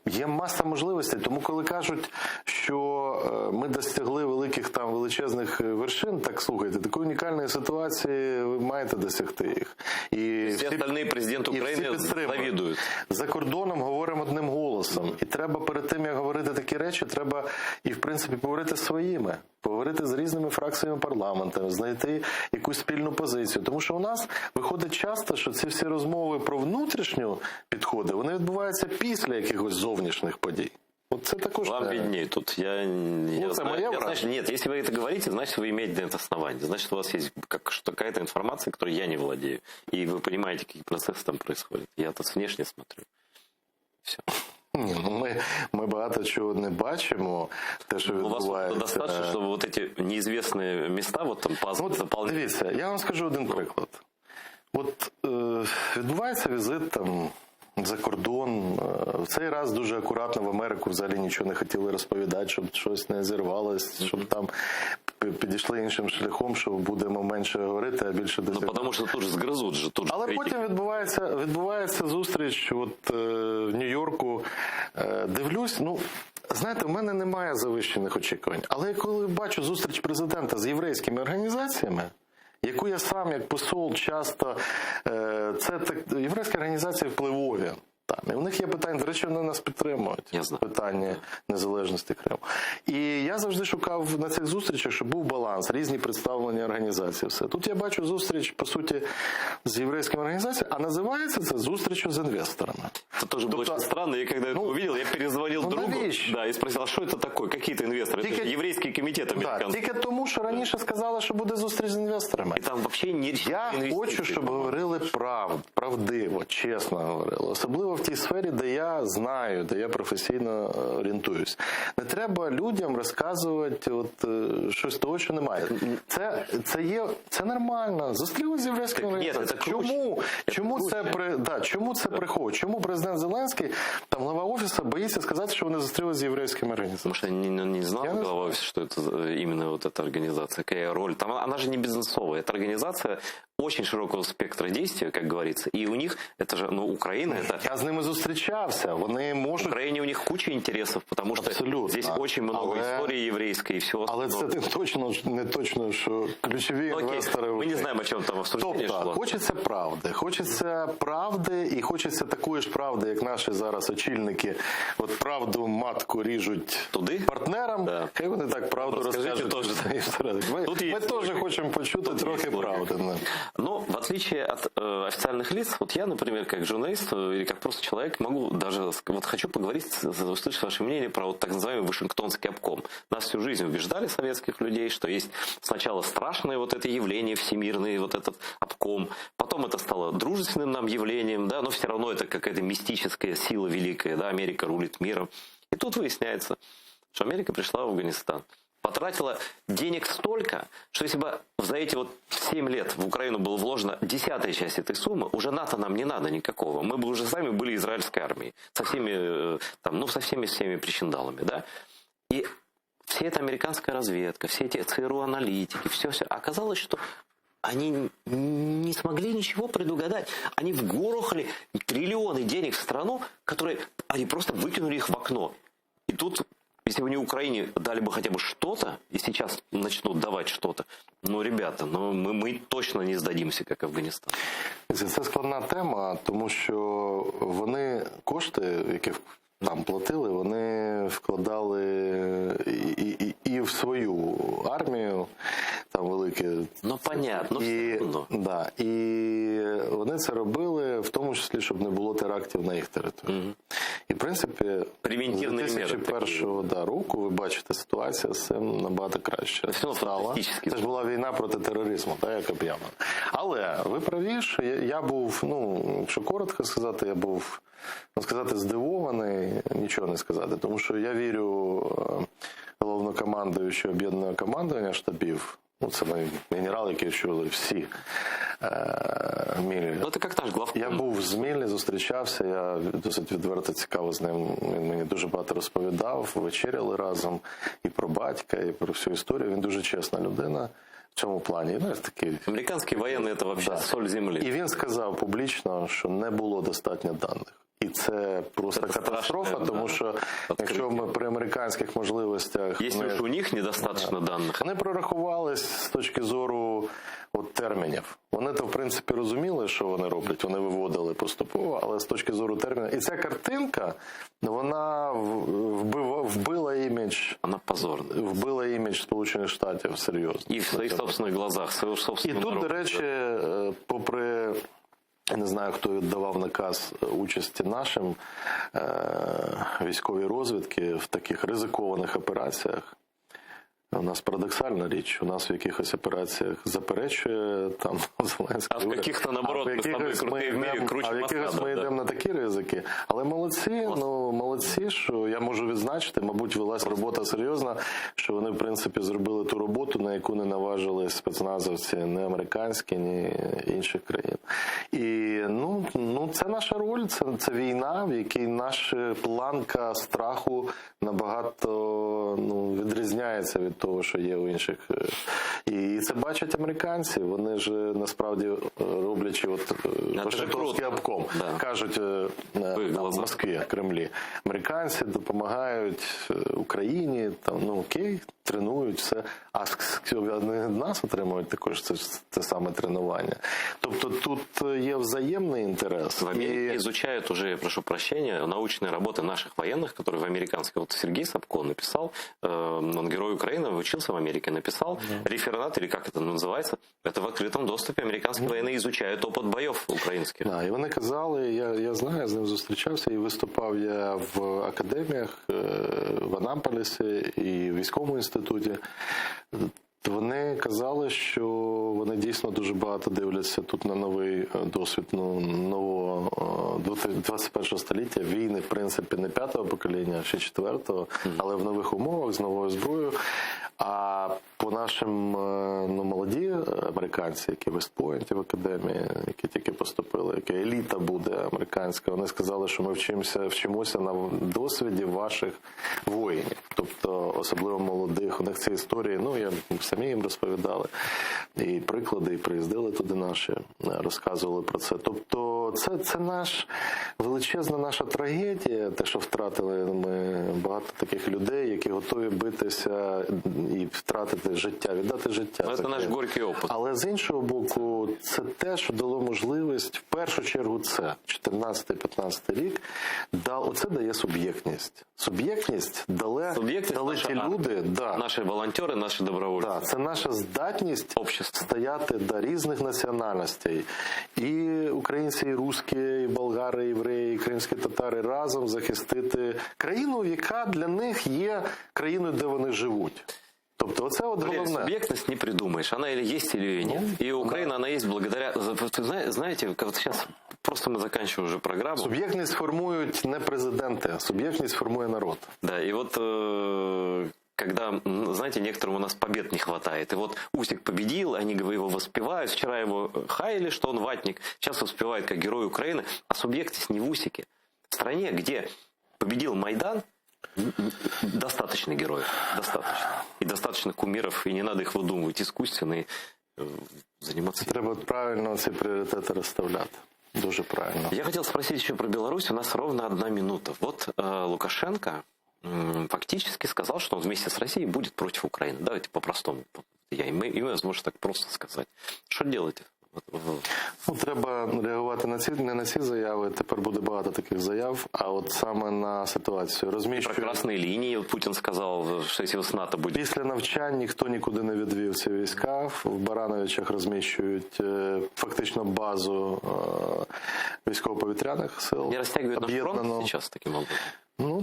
B: Є маса можливостей, тому коли кажуть, що ми досягли величезних вершин, так слухайте, такої унікальної ситуації ви маєте досягти їх. І
A: всі остальні президенти України завідують.
B: За кордоном говоримо одним голосом. І треба перед тим, як говорити такі речі, треба і, в принципі, поговорити своїми. Поговорити з різними фракціями парламенту, знайти якусь спільну позицію. Тому що у нас виходить часто, що ці всі розмови про внутрішню підходи, вони відбуваються після якихось зовнішніх подій. Вот це також
A: Вам виднее тут. Я
B: это
A: знаю,
B: моя правда.
A: значит, нет, если вы это говорите, значит, вы имеете на это основание. Значит, у вас есть какая-то информация, которой я не владею. И вы понимаете, какие процессы там происходят. Я тут внешне смотрю. Все.
B: Ні, ну ми багато чого не бачимо, те, що
A: У вас
B: відбувається.
A: достаточно, чтобы вот эти неизвестные места, вот там заполнить.
B: Дивіться, я вам скажу один приклад. От відбувається візит там за кордон. В цей раз дуже акуратно в Америку взагалі нічого не хотіли розповідати, щоб щось не зірвалось, щоб там підійшли іншим шляхом, що будемо менше говорити, а більше
A: Ну,
B: досягнути.
A: потому что тут же сгрызут же, тут же
B: Але
A: критики.
B: потім відбувається зустріч от, в Нью-Йорку. Дивлюсь, ну, знаєте, в мене немає завищених очікувань. Але коли бачу зустріч президента з єврейськими організаціями, яку я сам, як посол, часто... Це так, єврейські організації впливові. Там. І у них є питання, до речі, вони нас підтримують.
A: Я знаю.
B: Питання незалежності Криму. І я завжди шукав на цих зустрічах, щоб був баланс, різні представлені організації. Все. Тут я бачу зустріч, по суті, з єврейськими організаціями, а називається це зустрічю з інвесторами.
A: Это тоже было очень странно. Я когда это увидел, я перезвонил другу,
B: навіщо?
A: да, и спросил, а что это такое? Какие-то инвесторы? Это же еврейский комитет
B: Так,
A: американский.
B: тільки тому, що раніше сказали, що буде зустріч з інвесторами.
A: И там вообще не
B: Я хочу, щоб говорили правдиво, чесно говорили. Особливо в тій сфері, де я знаю, де я професійно орієнтуюсь. Не треба людям розказувати от, щось того, що немає. Це нормально. Зустрілися з єврейськими організаціями. Чому це приходить? Чому президент Зеленський, там глава офісу, боїться сказати, що вони зустрілися з єврейськими організаціями?
A: Может, я не знал
B: Я не
A: глава офиса, что это именно вот эта организация, какая роль. Там она же не бизнесовая. Это организация очень широкого спектра действий, как говорится. И у них, это же, ну, Украина, это...
B: Я з ними зустрічався. Вони
A: В
B: можуть...
A: Украине у них куча интересов, потому что
B: Абсолютно.
A: здесь очень много истории еврейской и всего
B: Але
A: остального.
B: це не точно, що ключові
A: Ну, окей,
B: інвестори...
A: мы не знаем, о чем там обсуждение
B: Тобто,
A: шло.
B: хочеться правди. Хочеться правди і хочеться такої ж правди, як наші зараз очільники. От правду матку ріжуть
A: Туди?
B: партнерам.
A: Да.
B: Хай вони так правду
A: Розкажіть
B: розкажуть.
A: теж. Тут
B: Ми
A: є
B: теж хочемо почути трохи
A: логіка.
B: правди.
A: Но в отличие от официальных лиц, вот я, например, как журналист или как просто человек, могу даже, вот хочу поговорить, услышать ваше мнение про вот так называемый Вашингтонский обком. Нас всю жизнь убеждали, советских людей, что есть сначала страшное вот это явление всемирное, вот этот обком, потом это стало дружественным нам явлением, да, но все равно это какая-то мистическая сила великая, да, Америка рулит миром. И тут выясняется, что Америка пришла в Афганистан. Потратила денег столько, что если бы за эти вот 7 лет в Украину было вложено 10-я часть этой суммы, уже НАТО нам не надо никакого. Мы бы уже сами были израильской армией. Со всеми, там, ну, со всеми причиндалами, да. И вся эта американская разведка, все эти ЦРУ-аналитики, все. Оказалось, что они не смогли ничего предугадать. Они вгрохали триллионы денег в страну, которые они просто выкинули их в окно. И тут... Если бы не Украине дали бы хотя бы что-то, и сейчас начнут давать что-то, ну, ребята, ну, мы точно не сдадимся, как Афганистан.
B: Це складна тема, тому що вони кошти, які там платили, вони вкладали і в свою армію, там велике.
A: Ну, понятно, все одно.
B: Да, і вони це робили, в тому числі, щоб не було терактів на їх території.
A: Угу.
B: І, в принципі,
A: Превентивні
B: з
A: міри
B: 2001 року, ви бачите, ситуація з цим набагато краще стала. Це ж була війна проти тероризму, так, як об'явлено. Але ви праві, що я був, ну, якщо коротко сказати, я був, сказати, здивований, нічого не сказати, тому що я вірю головнокомандуючого об'єднаного командування штабів, ну, це мої генерали, які чули всі Мілі.
A: Ну, це як наш главком.
B: Я був з Мілі, зустрічався, я досить відверто цікаво з ним, він мені дуже багато розповідав, вечеряли разом і про батька, і про всю історію, він дуже чесна людина. В цьому плані, ну, такий...
A: Американські воєнні – це взагалі соль землі.
B: І він сказав публічно, що не було достатньо даних. І це просто катастрофа, тому що якщо ми при американських можливостях...
A: Якщо у них недостатньо даних.
B: Вони прорахувались з точки зору термінів. Вони то, в принципі, розуміли, що вони роблять, вони виводили поступово, але з точки зору термінів. І ця картинка, вона вбила імідж...
A: Вона позорна.
B: Вбила імідж Сполучених Штатів серйозно.
A: І в своїх собственних глазах, своїх собственних
B: І тут, до речі, попри Не знаю, хто віддавав наказ участі нашим військовій розвідки в таких ризикованих операціях. У нас парадоксальна річ, у нас в якихось операціях заперечує там Зеленський.
A: А в каких-то, наоборот, ми
B: в якихось ми йдемо на такі ризики. Але молодці, що я можу відзначити, мабуть, велась робота серйозна, що вони, в принципі, зробили ту роботу, на яку не наважились спецназовці ні американські, ні інших країн. І, це наша роль, це війна, в якій наша планка страху набагато відрізняється від того, що є у інших. І це бачать американці. Вони ж насправді, роблячи Вашингтонський обком, кажуть в Москві, Кремлі, американці допомагають Україні, окей, тренують все, а вони нас отримують також це саме тренування. Тобто тут є взаємний інтерес.
A: В Америке изучают уже, я прошу прощения, научные работы наших военных, которые в американской, вот Сергей Сапко написал, он герой Украины, учился в Америке, написал реферат, или как это называется, это в открытом доступе американские военные изучают опыт боев українських.
B: І вони казали, я знаю, я з ним зустрічався і виступав я в академіях в Анаполісі і в військовому інституті. Вони казали, що вони дійсно дуже багато дивляться тут на новий досвід нового 21 століття. Війни, в принципі, не 5-го покоління, а ще 4-го, але в нових умовах, з новою зброєю. А по нашим молоді американці, які в Вестпойнті в академії, які тільки поступили, яка еліта буде американська, вони сказали, що ми вчимося на досвіді ваших воїнів. Тобто, особливо молодих. У них ці історії, самі їм розповідали. І приклади, і приїздили туди наші, розказували про це. Тобто, це величезна наша трагедія, те, що втратили ми багато таких людей, які готові битися і втратити життя, віддати життя.
A: Це наш горький опит.
B: Але з іншого боку, це те, що дало можливість, в першу чергу це, 14-15 рік, оце дає суб'єктність. Суб'єктність дали ті люди.
A: Наші волонтери, наші добровольці.
B: Це наша здатність стояти до різних національностей. І українці, і русські, і болгари, і євреї, і кримські татари разом захистити країну, яка для них є країною, де вони живуть. Тобто, оце головне.
A: Субъектность не придумаешь. Она или есть, или ее нет. И Украина, она есть благодаря... Знаете, вот сейчас просто мы заканчиваем уже программу.
B: Суб'єктність формують не президенти, суб'єктність формує народ.
A: Да, и вот... Когда, знаете, некоторым у нас побед не хватает. И вот Усик победил, они его воспевают. Вчера его хаяли, что он ватник. Сейчас воспевают как герой Украины. А субъектность не в Усике. В стране, где победил Майдан, достаточно героев. Достаточно. И достаточно кумиров. И не надо их выдумывать искусственно и заниматься.
B: Треба правильно ці пріоритети розставляти. Дуже правильно.
A: Я хотел спросить еще про Беларусь. У нас ровно 1 минута. Вот Лукашенко фактически сказал, что он вместе с Россией будет против Украины. Давайте по-простому. Я им возможно так просто сказать. Что делать?
B: Треба реагувати не на ці заяви. Тепер буде багато таких заяв, а от саме на ситуацію.
A: Про красні лінії Путін сказав, що якщо з НАТО буде.
B: Після навчань ніхто нікуди не відвів ці війська. В Барановичах розміщують фактично базу військово-повітряних сил.
A: Не розтягують наш фронт зараз таким образом?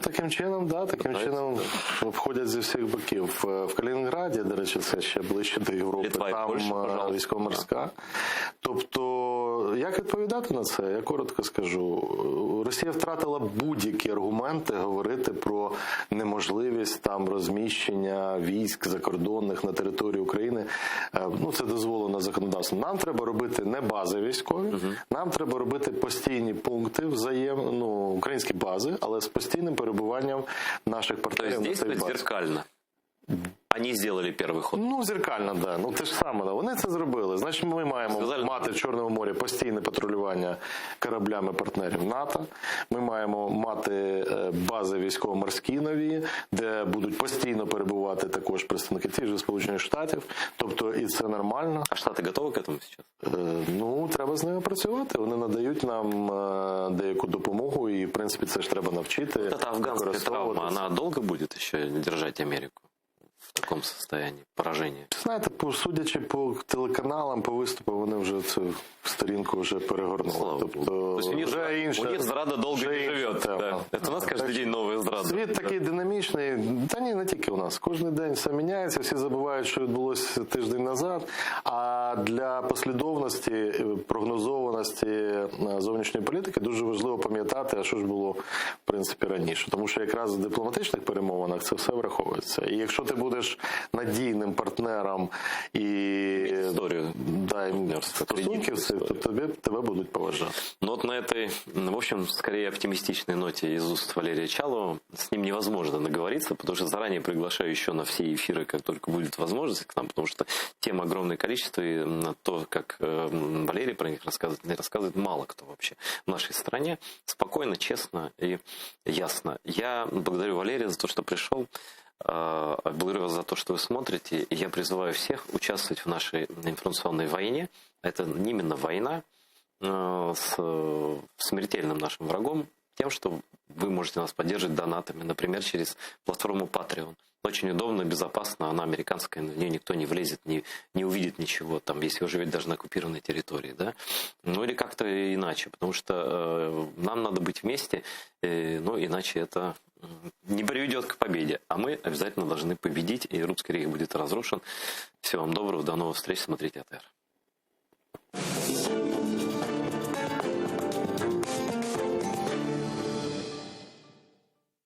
B: Таким чином, таким чином обходять зі всіх боків. В Калінінграді, до речі, це ще ближче до Європи, там військово-морська. Тобто, як відповідати на це? Я коротко скажу. Росія втратила будь-які аргументи говорити про неможливість там розміщення військ закордонних на території України. Це дозволено законодавством. Нам треба робити не бази військові, нам треба робити постійні пункти українські бази, але з постійним перебуванням наших партнерів на цій базі.
A: Зеркально. Они сделали первый ход.
B: Зеркально, да. Те ж саме. Вони це зробили. Значить, ми маємо мати в Чорному морі постійне патрулювання кораблями партнерів НАТО. Ми маємо мати бази військово-морські нові, де будуть постійно перебувати також представники тих же Сполучених Штатів. Тобто, і це нормально.
A: А Штати готові к этому зараз?
B: Треба з ними працювати. Вони надають нам деяку допомогу і, в принципі, це ж треба навчити.
A: Афганська травма, вона довго буде ще держати Америку? в таком состоянии поражения?
B: Знаєте, судячи по телеканалам, по виступу, вони вже цю сторінку вже перегорнули.
A: Слава Богу.
B: Тобто,
A: То есть у них зрада долго не живет. Да. Это у нас каждый день новая зрада.
B: Світ такий динамічний, та ні, не тільки у нас. Кожен день все міняється, всі забувають, що відбулося тиждень назад. А для послідовності, прогнозованості зовнішньої політики дуже важливо пам'ятати, а що ж було, в принципі, раніше. Тому що якраз в дипломатичних перемовинах це все враховується. І якщо ти будеш надійним партнером і стосунків, то тебе будуть поважати.
A: Но вот на этой, в общем, скорее оптимистичной ноте из уст Валерия Чалова, с ним невозможно договориться, потому что заранее приглашаю еще на все эфиры, как только будет возможность к нам, потому что тем огромное количество, и на то, как Валерий про них рассказывает мало кто вообще в нашей стране. Спокойно, честно и ясно. Я благодарю Валерия за то, что пришел. Благодарю вас за то, что вы смотрите. И я призываю всех участвовать в нашей информационной войне. Это именно война с смертельным нашим врагом, тем, что вы можете нас поддерживать донатами, например, через платформу Patreon. Очень удобно, безопасно, она американская, на нее никто не влезет, не увидит ничего, там, если вы живете даже на оккупированной территории, да? Ну или как-то иначе, потому что нам надо быть вместе, но иначе это не приведет к победе, а мы обязательно должны победить, и русский рейх будет разрушен. Всего вам доброго, до новых встреч, смотрите АТР.